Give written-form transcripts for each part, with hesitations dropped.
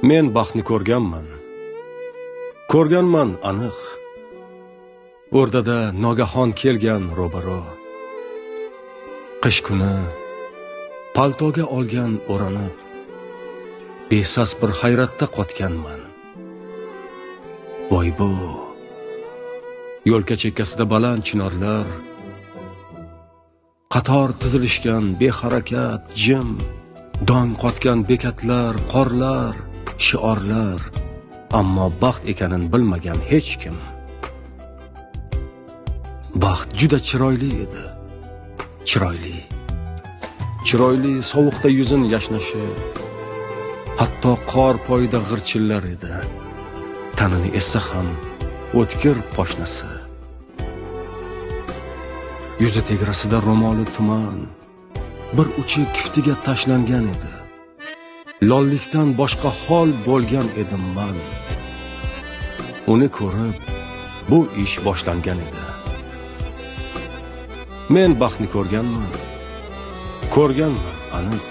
Men baxtni ko'rganman. Ko'rganman aniq. O'rdada nogahon kelgan ro'baro. Qish kuni paltoga olgan o'ranib, besas bir hayratda qotganman. Voy bu. Yo'lka chekkasida baland chinorlar, qator tizilishgan beharakat, jim, dong qotgan bekatlar, qorlar, shiorlar, ammo baxt ekanini bilmagan hech kim. Baxt juda chiroyli edi. Chiroyli sovuqda yuzin yashnashi, hatto qor poyida g'irchillar edi. Tanini essa ham o'tkir poshnasi. Yuzi tegrasida ro'moli tuman, bir uchi kiftiga tashlangan edi. Lollikdan boshqa hol bo'lgan edim men. Uni ko'rib, bu ish boshlangan edi. Men baxtni ko'rganman aniq.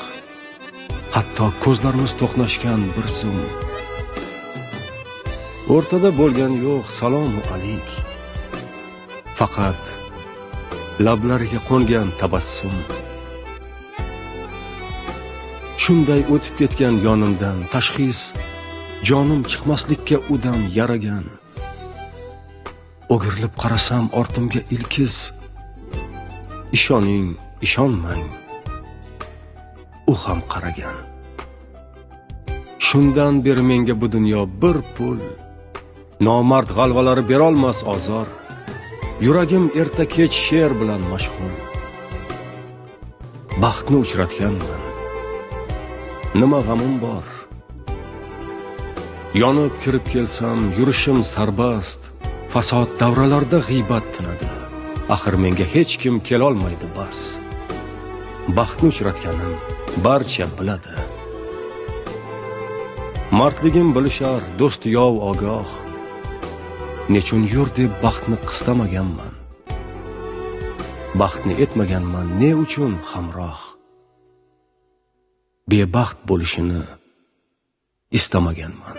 Hatto ko'zlarimiz to'qnashgan bir zum. O'rtada bo'lgan yo'q salomu alayk. Faqat lablariga qo'ngan tabassum. Shunday o'tib ketgan yonimdan tashxis, jonim chiqmaslikka udam yaragan. O'girilib qarasam ortimga ilkiz. Ishoning, ishonmang. U ham qaragan. Shundan beri menga bu dunyo bir pul, nomard g'alvalari berolmas ozor. Yuragim erta kech she'r bilan mashg'ul. Baxtni uchratganman. Nima g'amim bor? Yonib kirib kelsam, yurishim sarbast, fasod davralarda g'iybat tinadi. Axir menga hech kim kelolmaydi bas. Baxtni uchratganim barcha biladi. Mardligim bilishar, do'st yov ogoh. Nechun yur deb baxtni qistamaganman. Baxtni etmaganman ne uchun hamroh. Bebaxt bo'lishini istamaganman.